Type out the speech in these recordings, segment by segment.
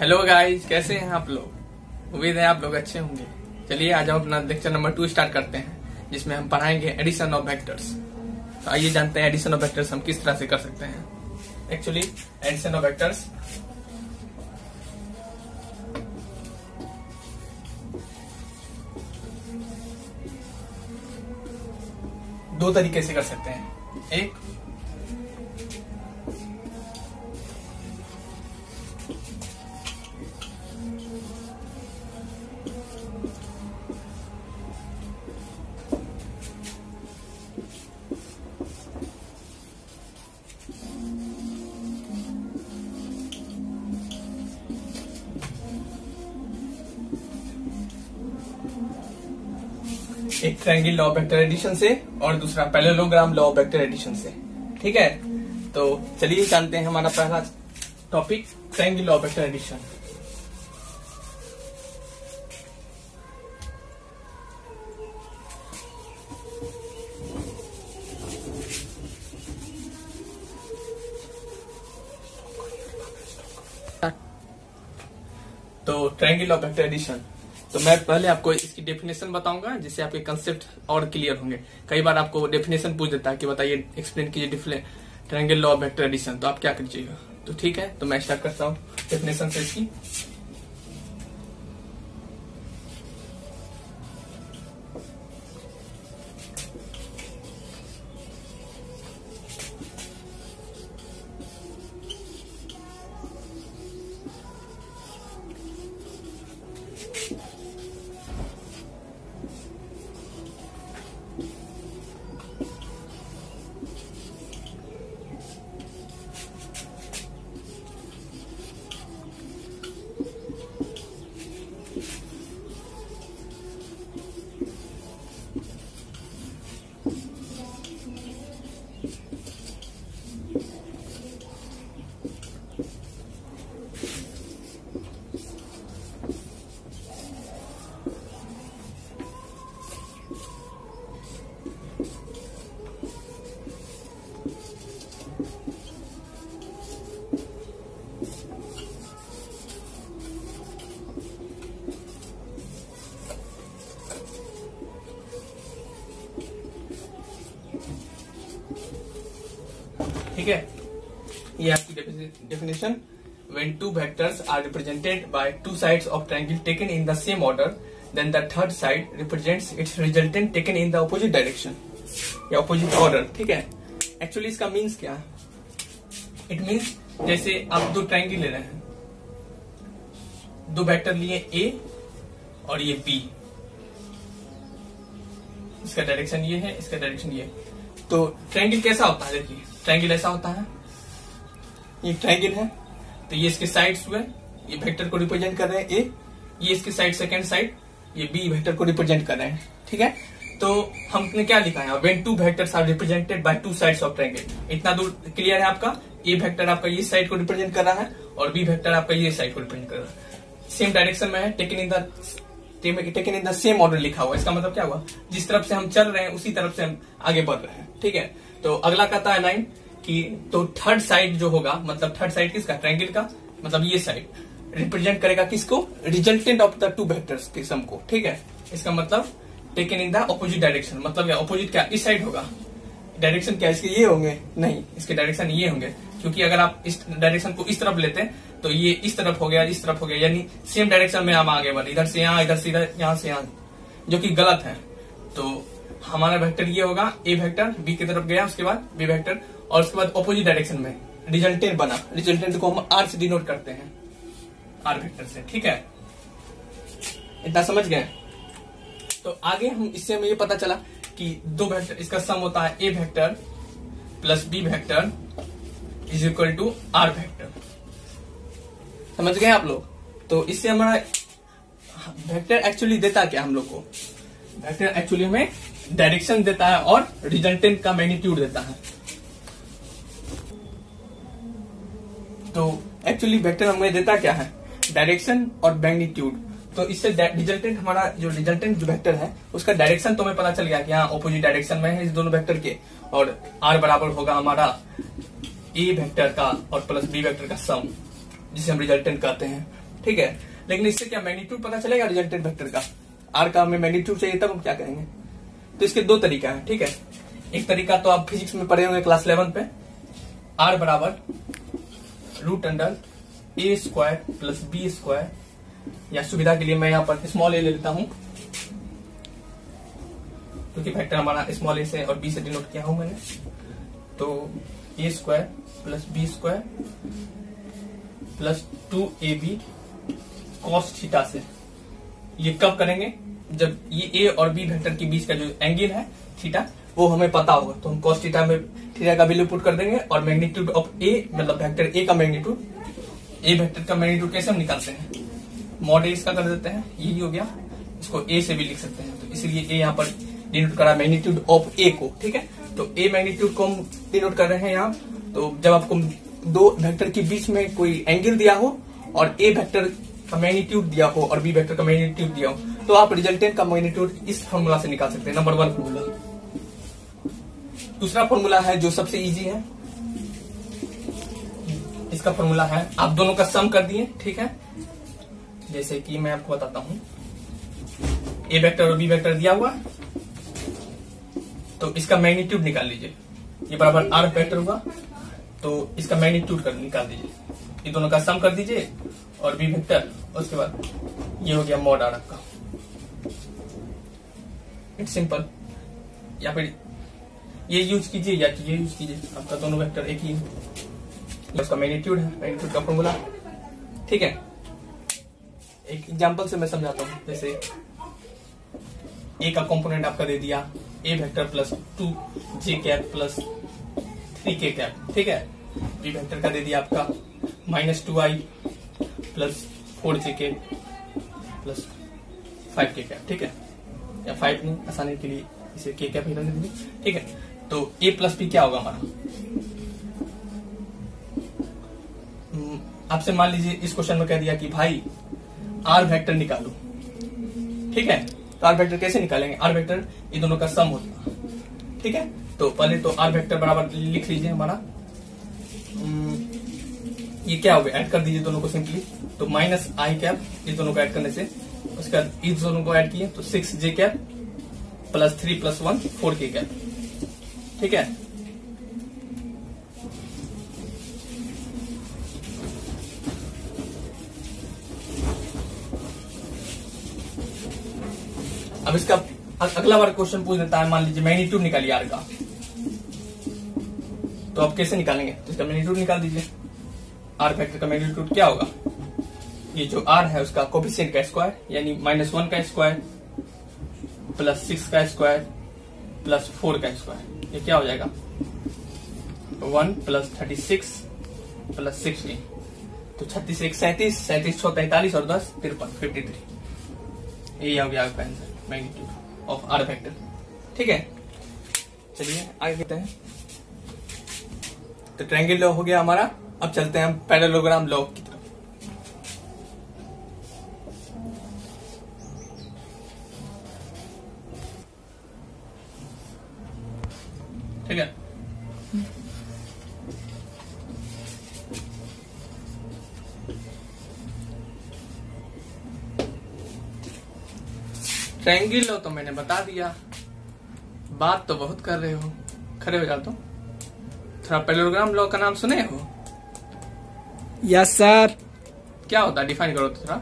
Hello guys, कैसे हैं आप लोग। उम्मीद है आप लोग अच्छे होंगे। चलिए आज हम अपना लेक्चर नंबर 2 स्टार्ट करते हैं, जिसमें हम पढ़ाएंगे एडिशन ऑफ वेक्टर्स। तो आइए जानते हैं एडिशन ऑफ वेक्टर्स हम किस तरह से कर सकते हैं। एक्चुअली एडिशन ऑफ वेक्टर्स दो तरीके से कर सकते हैं। एक triangle law of vector addition से और दूसरा parallelogram law of vector addition से। ठीक है, तो चलिए जानते हैं हमारा पहला topic triangle law of vector addition. तो triangle law of vector addition, तो मैं पहले आपको इसकी डेफिनेशन बताऊंगा जिससे आपके कंसेप्ट और क्लियर होंगे। कई बार आपको डेफिनेशन पूछ देता है कि बताइए एक्सप्लेन कीजिए triangle law of vector addition, तो आप क्या कीजिएगा। तो ठीक है, तो मैं स्टार्ट करता हूँ डेफिनेशन से इसकी। ठीक है, ये आपकी definition. When two vectors are represented by two sides of triangle taken in the same order, then the third side represents its resultant taken in the opposite direction या opposite order। ठीक है, actually इसका means क्या है। It means जैसे आप दो triangle ले रहे हैं, दो वेक्टर लिए A और ये B, इसका डायरेक्शन ये है, इसका डायरेक्शन ये है। तो ट्रायंगल कैसा होता है, देखिए ट्रायंगल ऐसा होता है, ये ट्रायंगल है, तो ये इसके साइड्स हुए, ये वेक्टर को रिप्रेजेंट कर रहे हैं A, ये इसके साइड सेकंड साइड ये B वेक्टर को रिप्रेजेंट कर रहे हैं। ठीक है, तो हमने क्या लिखा है, when two vectors are represented by two sides of triangle. इतना दूर क्लियर है आपका। A वेक्टर आपका ये साइड को रिप्रेजेंट कर रहा है और B वेक्टर आपका ये साइड को रिप्रेजेंट कर रहा है। सेम डायरेक्शन में है, taken in the same order लिखा हुआ। इसका मतलब क्या हुआ, जिस तरफ से हम चल रहे हैं उसी तरफ से हम आगे बढ़ रहे हैं। ठीक है, तो अगला कहता है लाइन कि तो थर्ड साइड जो होगा, मतलब थर्ड साइड किसका, ट्रायंगल का, मतलब ये साइड रिप्रेजेंट करेगा किसको, resultant of the two vectors के सम को। ठीक है, इसका मतलब taken in the opposite direction, मतलब क्या ऑपोजिट क्या, इस साइड होगा। डायरेक्शन क्या इसके ये होंगे, नहीं इसके डायरेक्शन ये होंगे, क्योंकि अगर आप इस डायरेक्शन को इस तरफ लेते हैं तो ये इस तरफ हो गया, इस तरफ हो गया, यानी सेम डायरेक्शन में हम आगे बढ़े, इधर से यहाँ, इधर से इधर, यहाँ से यहाँ, जो कि गलत है। तो हमारा वेक्टर ये होगा, ए वेक्टर बी की तरफ गया, उसके बाद बी वेक्टर, और उसके बाद ऑपोजिट डायरेक्शन में रिजल्टेंट बना। रिजल्टेंट को हम आर से डिनोट करते हैं, आर वेक्टर से। ठीक है, इतना समझ गए। तो आगे हम इससे हमें ये पता चला कि दो वेक्टर, इसका सम होता है a vector plus b vector is equal to r vector. समझ गए आप लोग। तो इससे हमारा वेक्टर एक्चुअली देता क्या हम लोग को, वेक्टर एक्चुअली हमें डायरेक्शन देता है और रिजल्टेंट का मैग्नीट्यूड देता है। तो एक्चुअली वेक्टर हमें देता क्या है, डायरेक्शन और मैग्नीट्यूड। तो इससे रिजल्टेंट, हमारा जो रिजल्टेंट जो वेक्टर है उसका डायरेक्शन तो हमें पता चल गया कि हाँ ऑपोजिट डायरेक्शन में है इस दोनों वेक्टर के, और आर बराबर होगा हमारा ए वेक्टर का और प्लस बी वेक्टर का सम, जिसे हम रिजल्टेंट कहते हैं। ठीक है। लेकिन इससे क्या मैग्नीट्यूड पता चलेगा रिजल्टेंट वेक्टर का? आर का हमें मैग्नीट्यूड चाहिए, तब हम क्या करेंगे? तो इसके दो तरीका है, ठीक है। एक तरीका तो आप फिजिक्स में पढ़े होंगे क्लास 11 पे, आर बराबर √a² प्लस b², या सुविधा के लिए मैं यहाँ पर स्मॉल ए ले लेता हूं, क्योंकि वेक्टर हमारा स्मॉल ए से और बी से डिनोट किया हूं मैंने। तो a² plus b² plus 2ab cos theta से। ये कब करेंगे? जब ये ए और बी वेक्टर के बीच का जो एंगल है थीटा, वो हमें पता होगा, तो हम cos थीटा में थीटा का वैल्यू पुट कर देंगे, और मैग्नीट्यूड ऑफ ए मतलब वेक्टर ए का मैग्नीट्यूड, ए वेक्टर का मैग्नीट्यूड कैसे हम निकालते हैं? मॉड ए इसका कर देते हैं, यही हो गया। इसको ए से भी लिख सकते हैं, तो इसलिए ए यहाँ पर डिनोट करा मैग्नीट्यूड ऑफ ए को, ठीक है। तो ए मैग्नीट्यूड को हम डिनोट कर रहे हैं यहाँ। तो जब आपको दो वेक्टर के बीच में कोई एंगल दिया हो और ए वेक्टर का मैग्नीट्यूड दिया हो और बी वेक्टर का मैग्नीट्यूड दिया हो, तो आप रिजल्टेंट का मैग्नीट्यूड इस फॉर्मूला से निकाल सकते हैं, नंबर 1 फॉर्मूला। दूसरा फॉर्मूला है जो सबसे इजी है, इसका फॉर्मूला है, आप दोनों का सम कर दिए, ठीक है। जैसे कि मैं आपको बताता हूं, ए वेक्टर और बी वेक्टर दिया हुआ, तो इसका मैग्नीट्यूड निकाल लीजिए। ये बराबर आर वेक्टर हुआ, तो इसका मैग्नीट्यूड निकाल दीजिए, ये दोनों का सम कर दीजिए, और बी वेक्टर, उसके बाद ये हो गया मॉड आर आपका। It's simple. या फिर ये यूज कीजिए या ये यूज कीजिए, आपका दोनों वेक्टर एक ही, उसका मैग्नीट्यूड है, मैग्नीट्यूड का फॉर्मूला, ठीक है। एक एग्जांपल से मैं समझाता हूं। जैसे ए का कंपोनेंट आपका दे दिया ए vector plus 2j plus 3k, ठीक है। बी वेक्टर का दे दिया आपका -2i plus 4j plus 5k, ठीक है। या 5 नहीं, आसानी के लिए इसे k कैप ही रहने दीजिए, ठीक है। तो a प्लस b क्या होगा हमारा? आपसे मान लीजिए इस क्वेश्चन में कह दिया कि भाई आर वेक्टर निकालो, ठीक है। तो आर वेक्टर कैसे निकालेंगे? आर वेक्टर ये दोनों का सम होता है, ठीक है। तो पहले तो आर वेक्टर बराबर लिख लीजिए हमारा, ये क्या हो गया, ऐड कर दीजिए दोनों को सिंपली। तो -i ये दोनों को ऐड करने से, उसके बाद इस दोनों को ऐड किए तो 6j प्लस 3 प्लस 1 4k, ठीक है। अब इसका अगला बार क्वेश्चन पूछ देता है, मान लीजिए मैग्नीट्यूड निकालिए आर का, तो आप कैसे निकालेंगे? तो इसका मैग्नीट्यूड निकाल दीजिए। आर वेक्टर का मैग्नीट्यूड क्या होगा? ये जो आर है उसका कोफिशिएंट का स्क्वायर, यानी -1 का स्क्वायर प्लस 6 का स्क्वायर प्लस 4 का स्क्वायर, ये क्या हो जाएगा? 1 प्लस 36 प्लस 16, तो 36 37, 37 6 43 और 10 53, 53। यही हो गया आपका answer, magnitude of R vector, ठीक है। चलिए आगे कहते हैं। तो ट्रायंगल लॉ हो गया हमारा। अब चलते हैं हम पैरेललोग्राम लॉ की तरफ। ठीक है। ट्रायंगल लॉ तो मैंने बता दिया, बात तो बहुत कर रहे हो, खड़े हो जाओ। तो थोड़ा पैरेललोग्राम लॉ का नाम सुने हो? Yes sir. क्या होता है, डिफाइन करो तो थोड़ा।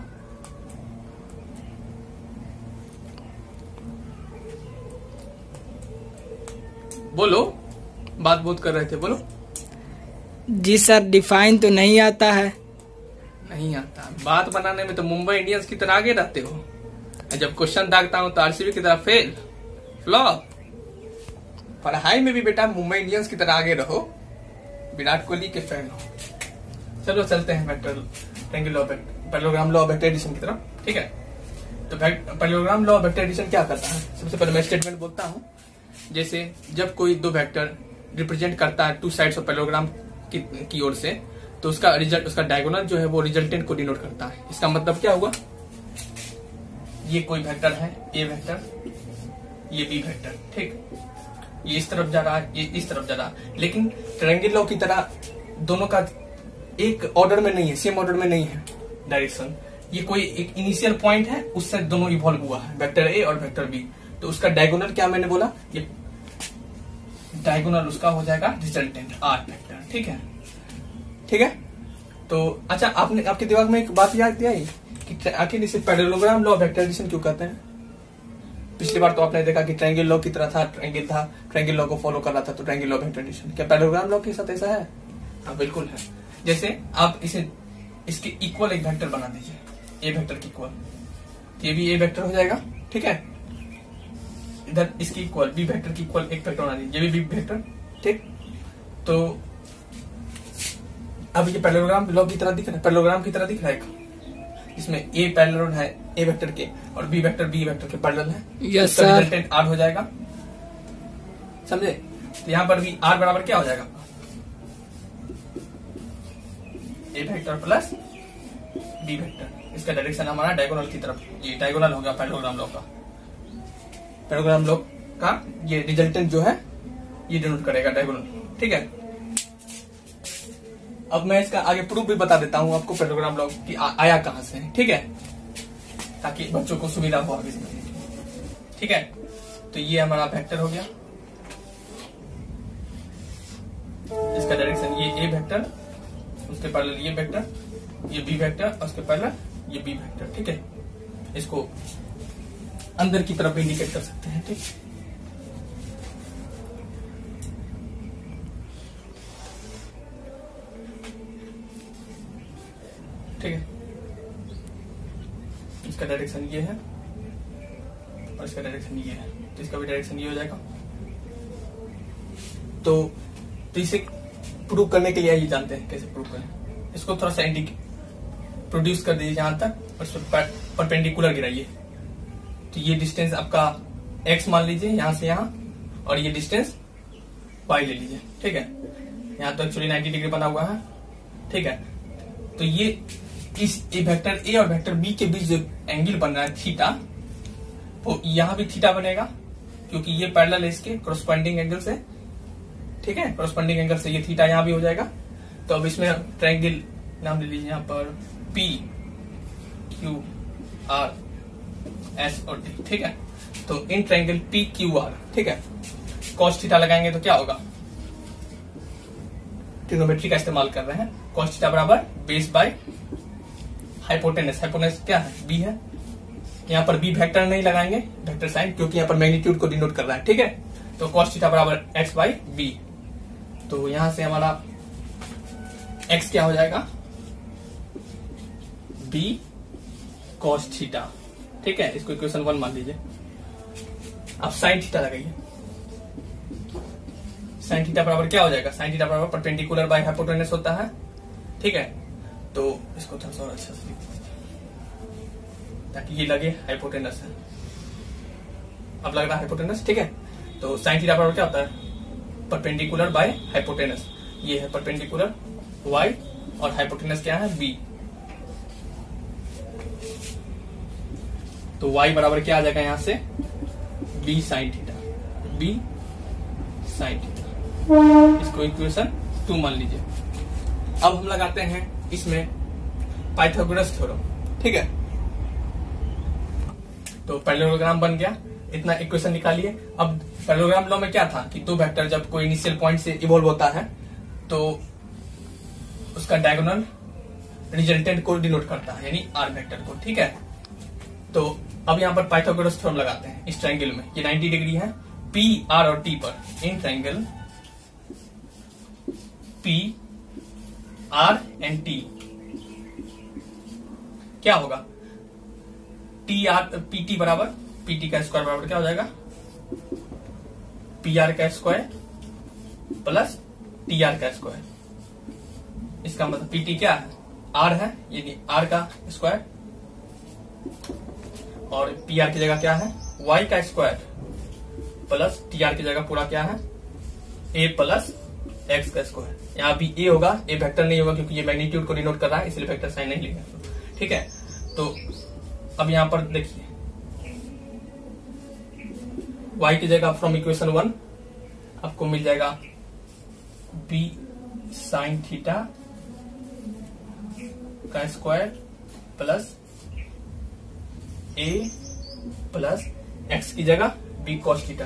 बोलो, बात बहुत कर रहे थे, बोलो। जी सर, डिफाइन तो नहीं आता है। नहीं आता, बात बनाने में तो मुंबई इंडियंस की तरह आगे रहते हो, जब क्वेश्चन दागता हूं तो आरसीबी की तरह फेल, फ्लॉप। पढ़ाई में भी बेटा मुंबई इंडियंस की तरह आगे रहो, विराट कोहली के फैन हो। चलो चलते हैं parallelogram law of vector addition की तरफ, ठीक है। तो parallelogram law of vector addition क्या करता है? सबसे पहले मैं स्टेटमेंट बोलता हूं। जैसे जब कोई दो वेक्टर रिप्रेजेंट करता है टू साइड्स ऑफ पैरेललोग्राम की ओर से, तो उसका रिजल्ट, उसका डायगोनल जो है वो रिजल्टेंट को डिनोट करता है। इसका मतलब क्या हुआ? ये कोई वेक्टर है ए वेक्टर, ये बी वेक्टर, ठीक। ये इस तरफ जा रहा है, ये इस तरफ जा रहा है, लेकिन ट्रायंगल लॉ की तरह दोनों का एक ऑर्डर में नहीं है, सेम ऑर्डर में नहीं है डायरेक्शन। ये कोई एक इनिशियल पॉइंट है, उससे दोनों इवॉल्व हुआ है, वेक्टर ए और वेक्टर बी। तो उसका डायगोनल क्या मैंने बोला, ये डायगोनल उसका हो जाएगा रिजल्टेंट आर वेक्टर। ठीक है, ठीक है। तो अच्छा, आपने आपके दिमाग में एक बात याद आई कि आखिर इसे parallelogram law of vector addition क्यों कहते हैं? पिछली बार तो आपने देखा कि ट्रायंगल लॉ की तरह था, ट्रायंगल लॉ को फॉलो कर रहा था, तो triangle law of vector addition. क्या पैरेललोग्राम लॉ के साथ ऐसा है? हाँ बिल्कुल है। जैसे आप इसे इसके इक्वल एक वेक्टर बना दीजिए, ए वेक्टर की इक्वल, ये भी ए वेक्टर हो जाएगा। ठीक है, इधर इसकी इक्वल बी वेक्टर की इक्वल एक वेक्टर बना दीजिए, ये भी बी वेक्टर। ठीक, तो अब ये पैरेललोग्राम लॉ की तरह दिख रहा है, पैरेललोग्राम की तरह दिख रहा है, इसमें ए पैरेलल है ए वेक्टर के और बी वेक्टर बी वेक्टर के पैरेलल है। Yes sir. रिजल्टेंट आर हो जाएगा, समझे? तो यहाँ पर भी आर बराबर क्या हो जाएगा, ए वेक्टर प्लस बी वेक्टर। इसका डायरेक्शन हमारा डायगोनल की तरफ, ये डायगोनल होगा पैरेललोग्राम लॉ का। पैरेललोग्राम लॉ का ये रिजल्टेंट जो है ये डिनोट करेगा डायगोनल। ठीक है, अब मैं इसका आगे प्रूफ भी बता देता हूं आपको पैरेललोग्राम लॉ की आया कहां से है। ठीक है, ताकि बच्चों को सुविधा हो आगे समझने की। ठीक है, तो ये हमारा वेक्टर हो गया, इसका डायरेक्शन ये ए वेक्टर, उसके पैरेलल ये वेक्टर, ये बी वेक्टर, और उसके पैरेलल ये बी वेक्टर। ठीक है, इसको अंदर की तरफ इंडिकेट कर सकते हैं। ठीक, ठीक है, इसका डायरेक्शन ये है और इसका डायरेक्शन ये है, तो इसका भी डायरेक्शन ये हो जाएगा। तो इसे प्रूव करने के लिए ये जानते हैं कैसे प्रूव करें। इसको थोड़ा सा प्रोड्यूस कर दीजिए यहां तक और इस पर परपेंडिकुलर गिराइए। तो ये डिस्टेंस आपका x मान लीजिए यहां से यहां, और ये डिस्टेंस y ले लीजिए। ठीक है, यहां तो एक्चुअली 90 डिग्री बना हुआ है। ठीक है, तो ये इस वेक्टर ए और वेक्टर बी के बीच जो एंगल बन रहा है थीटा, वो यहां भी थीटा बनेगा क्योंकि ये पैरेलल है इसके कोरस्पॉन्डिंग एंगल से। ठीक है, कोरस्पॉन्डिंग एंगल से ये थीटा यहां भी हो जाएगा। तो अब इसमें ट्रायंगल नाम ले लीजिए यहां पर P Q R S और T। ठीक है, तो in triangle P Q R, ठीक है, कॉस थीटा लगाएंगे तो क्या होगा, ट्रिग्नोमेट्री का इस्तेमाल कर रहे हैं। कॉस थीटा बराबर बेस बाय हाइपोटेनस, हाइपोटेनस क्या है, बी है। यहाँ पर बी वेक्टर नहीं लगाएंगे, वेक्टर साइन, क्योंकि यहाँ पर मैग्नीट्यूड को डिनोट कर रहा है। ठीक है, तो कॉस थीटा बराबर एक्स बाई बी। तो यहां से हमारा एक्स क्या हो जाएगा, बी कॉस थीटा। ठीक है, इसको इक्वेशन 1 मान लीजिए। अब साइन थीटा लगाइए, साइन थीटा बराबर क्या हो जाएगा, साइन थीटा बराबर परपेंडिकुलर बाय हाइपोटेनस होता है। ठीक है, तो इसको थोड़ा सा और अच्छा से लिख दीजिए ताकि ये लगे हाइपोटेनस है। अब लग रहा है हाइपोटेनस। ठीक है, तो साइन थीटा बराबर क्या होता है, परपेंडिकुलर बाय हाइपोटेनस। ये है परपेंडिकुलर y और हाइपोटेनस क्या है, b। तो y बराबर क्या आ जाएगा यहां से, b sine theta, b sine theta. इसको इक्वेशन 2 मान लीजिए। अब हम लगाते हैं इसमें पाइथागोरस थ्योरम। ठीक है, तो पैरेललोग्राम बन गया, इतना इक्वेशन निकालिए। अब पैरेललोग्राम लॉ में क्या था कि दो वेक्टर जब कोई इनिशियल पॉइंट से इवॉल्व होता है तो उसका डायगोनल रिजल्टेंट को डिनोट करता है, यानी आर वेक्टर को। ठीक है, तो अब यहां पर पाइथागोरस थ्योरम लगाते हैं इस ट्रायंगल में। ये 90 डिग्री है P, R और T पर। In triangle P, R and T क्या होगा, PT बराबर PT का स्क्वायर बराबर क्या हो जाएगा, PR का स्क्वायर प्लस TR का स्क्वायर। इसका मतलब PT क्या है, R है, यानी R का स्क्वायर, और PR की जगह क्या है, Y का स्क्वायर प्लस TR की जगह पूरा क्या है, A प्लस X का स्क्वायर। यहाँ भी A होगा, A वेक्टर नहीं होगा क्योंकि ये मैग्नीट्यूड को डिनोट कर रहा है, इसलिए वेक्टर साइन नहीं लेगा। ठीक है, तो अब यहां पर देखिए y की जगह फ्रॉम इक्वेशन 1 आपको मिल जाएगा b साइन थीटा का square plus a plus x की जगह बी कॉस थीटा।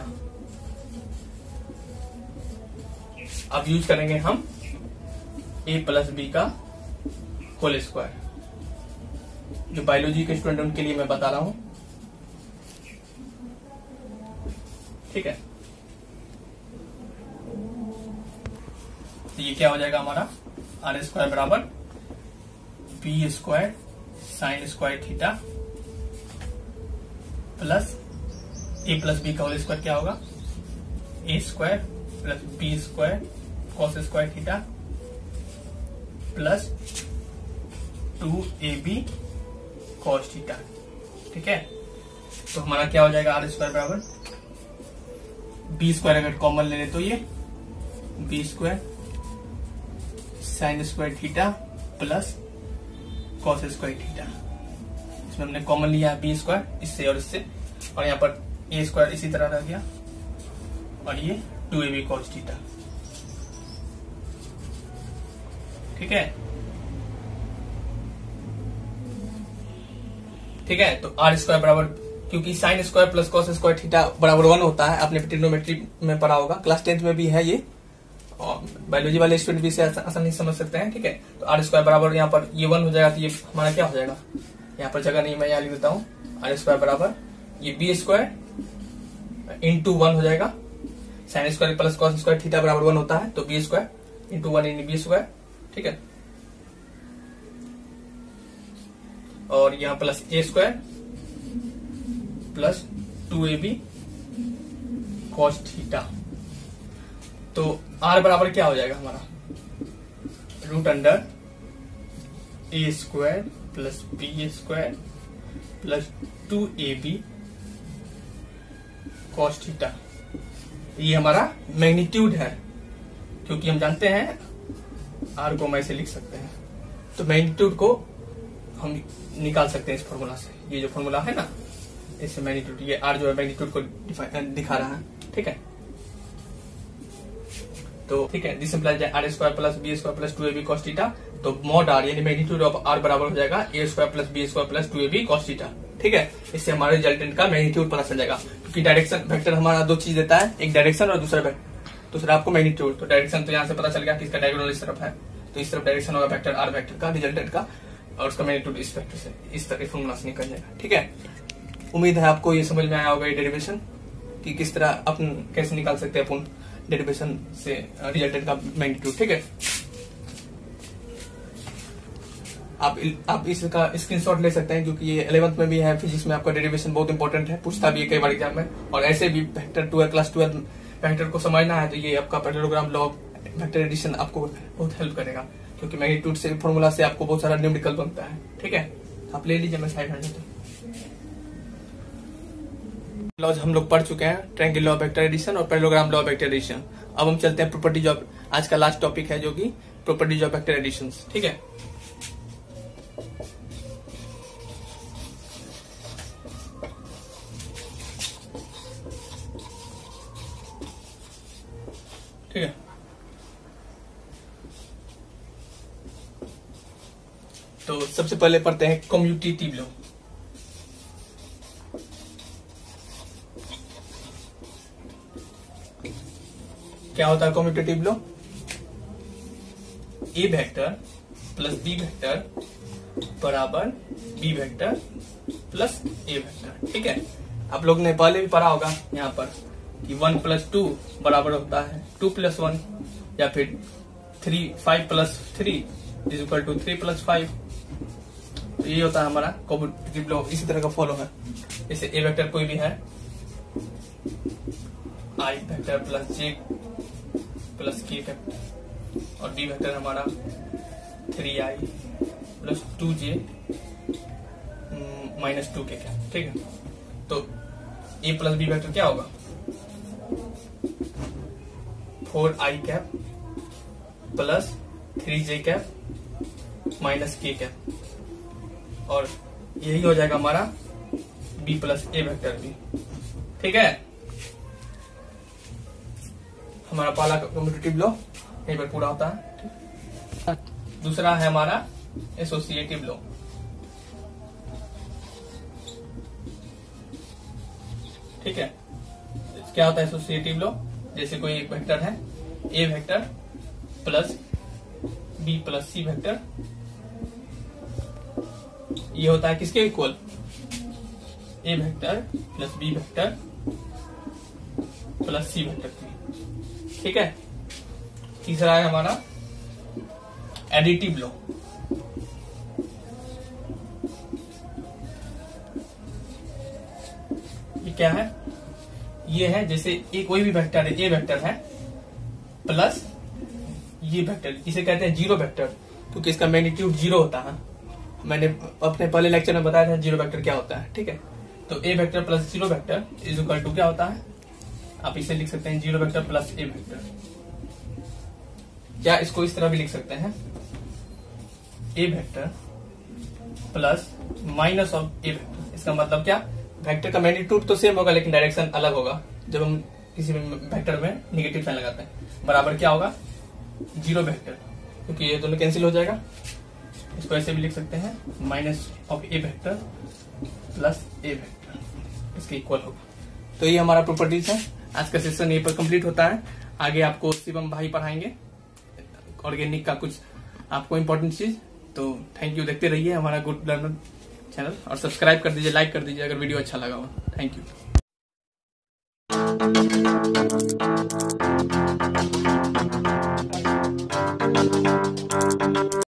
अब यूज करेंगे हम ए प्लस बी का होल स्क्वायर। जो बायोलॉजी के स्टूडेंट उनके लिए मैं बता रहा हूं, ठीक है। तो ये क्या हो जाएगा हमारा, आर स्क्वायर बराबर b square sine square theta plus a plus b का होल स्क्वायर क्या होगा, a square plus b square cos square theta plus 2ab cos theta. ठीक है, तो हमारा क्या हो जाएगा, आर स्क्वायर बराबर बी स्क्वायर अगर कॉमन ले ले तो ये b square sine square theta plus cos square theta. इसमें हमने कॉमन लिया बी स्क्वायर इससे और इससे, और यहाँ पर ए स्क्वायर इसी तरह रह गया और ये 2ab कॉस थीटा। ठीक है, ठीक है। तो आर स्क्वायर बराबर, क्योंकि sign square plus cos square theta बराबर 1 होता है, आपने ट्रिग्नोमेट्री में पढ़ा होगा, क्लास 10th में भी है ये, और बायोलॉजी वाले स्टूडेंट भी इसे आसानी से समझ सकते हैं। ठीक है, तो आर स्क्वायर बराबर यहाँ पर ये 1 हो जाएगा, तो ये हमारा क्या हो जाएगा, यहाँ पर जगह नहीं, मैं यहाँ लिख देता हूँ, आर स्क्वायर बराबर ये बी स्क्वायर इंटू 1 हो जाएगा। Sine square plus cos square theta बराबर 1 होता है, तो b square into 1 in b square. ठीक है, और यहाँ plus a square plus 2ab cos theta. तो आर बराबर क्या हो जाएगा हमारा, root under a square plus b square plus 2ab cos theta. ये हमारा मैग्नीट्यूड है, क्योंकि हम जानते हैं आर को हम ऐसे लिख सकते हैं, तो मैग्नीट्यूड को हम निकाल सकते हैं इस फॉर्मूला से। ये जो फॉर्मूला है ना, इससे मैग्नीट्यूड, ये आर जो है मैग्नीट्यूड को दिखा रहा है। ठीक है, तो ठीक है, this implies r square plus b square plus 2ab cos theta. तो मॉड आर यानी मैग्नीट्यूड ऑफ आर बराबर हो जाएगा a square plus b square plus 2ab cos theta. ठीक है, इससे हमारे रिजल्टेंट का मैग्नीट्यूड पता चल जाएगा, क्योंकि डायरेक्शन वेक्टर हमारा दो चीज देता है, एक डायरेक्शन और दूसरा आपको मैग्नीट्यूड। तो डायरेक्शन तो यहाँ से पता चल गया कि इसका डायगोनल इस तरफ है, तो इस तरफ डायरेक्शन होगा वेक्टर आर वेक्टर का रिजल्टेंट का, और उसका मैग्नीट्यूड इस वेक्टर से इस तरह फॉर्मूला से निकल जाएगा। ठीक है, उम्मीद है आपको ये समझ में आया होगा ये डेरिवेशन कि किस तरह अपन कैसे निकाल सकते हैं अपन डेरिवेशन से रिजल्टेंट का मैग्नीट्यूड। ठीक है, आप इसका स्क्रीनशॉट ले सकते हैं, क्योंकि ये 11th में भी है, फिजिक्स में आपका डेरिवेशन बहुत इंपॉर्टेंट है, पूछता भी है कई बार एग्जाम में। और ऐसे भी वेक्टर 12 क्लास 12 वेक्टर को समझना है, तो ये आपका पैरेललोग्राम लॉ वेक्टर एडिशन आपको बहुत हेल्प करेगा, क्योंकि मैग्नीट्यूड से फॉर्मूला से आपको बहुत सारा न्यूमेरिकल बनता है। ठीक है, आप ले लीजिए, मैं साइड हट देता हूं। लॉज हम लोग पढ़ चुके हैं, triangle law of vector addition और parallelogram law of vector addition. अब हम चलते हैं प्रॉपर्टीज ऑफ, आज का लास्ट टॉपिक है जो कि प्रॉपर्टीज ऑफ वेक्टर एडिशन। ठीक है, ठीक है, तो सबसे पहले पढ़ते हैं कम्यूटेटिव लॉ। क्या होता है कम्यूटेटिव लॉ, ए वेक्टर प्लस बी वेक्टर बराबर B vector plus a vector. ठीक है, आप लोग ने पहले भी पढ़ा होगा यहाँ पर कि 1 प्लस 2 बराबर होता है 2 प्लस 1, या फिर 5 plus 3 is equal to 3 plus 5। तो ये होता है हमारा कम्यूटेटिव लॉ, इसी तरह का फॉलो है। जैसे ए वेक्टर कोई भी है, आई वेक्टर प्लस जे प्लस के वेक्टर, और बी वेक्टर हमारा 3i plus 2j minus 2k। ठीक है, तो ए प्लस बी वेक्टर क्या होगा, 4i cap plus 3j cap minus k cap, और यही हो जाएगा हमारा b प्लस ए वेक्टर भी। ठीक है, हमारा पहला कम्यूटेटिव लॉ यहीं पर पूरा होता है। दूसरा है हमारा एसोसिएटिव लॉ। ठीक है। क्या होता है एसोसिएटिव लॉ, जैसे कोई एक वेक्टर है a vector plus b plus c vector, ये होता है किसके equal, a vector plus b vector plus c vector की, ठीक है। तीसरा है हमारा एडिटिव लॉ। ये क्या है, ये है जैसे एक कोई भी वेक्टर है, ए वेक्टर है प्लस ये वेक्टर, इसे कहते हैं जीरो वेक्टर, क्योंकि इसका मैग्नीट्यूड जीरो होता है। मैंने अपने पहले लेक्चर में बताया था जीरो वेक्टर क्या होता है, ठीक है। तो a vector plus zero vector is equal to क्या होता है, आप इसे लिख सकते हैं zero vector plus a vector, या इसको इस तरह भी लिख सकते हैं a vector plus minus of a vector. इसका मतलब क्या, वेक्टर का मैग्नीट्यूड तो सेम होगा लेकिन डायरेक्शन अलग होगा। जब हम किसी भी वेक्टर में नेगेटिव साइन लगाते हैं, बराबर क्या होगा जीरो वेक्टर, क्योंकि ये दोनों कैंसिल हो जाएगा। इसको ऐसे भी लिख सकते हैं minus of a vector plus a vector, इसके इक्वल होगा। तो ये हमारा प्रॉपर्टीज है। आज का सेशन यहीं पर कंप्लीट होता है। आगे आपको शिवम भाई पढ़ाएंगे ऑर्गेनिक का कुछ आपको इम्पोर्टेंट चीज। तो थैंक यू, देखते रहिए हमारा गुड लर्नर चैनल और सब्सक्राइब कर दीजिए, लाइक कर दीजिए अगर वीडियो अच्छा लगा हो। Thank you.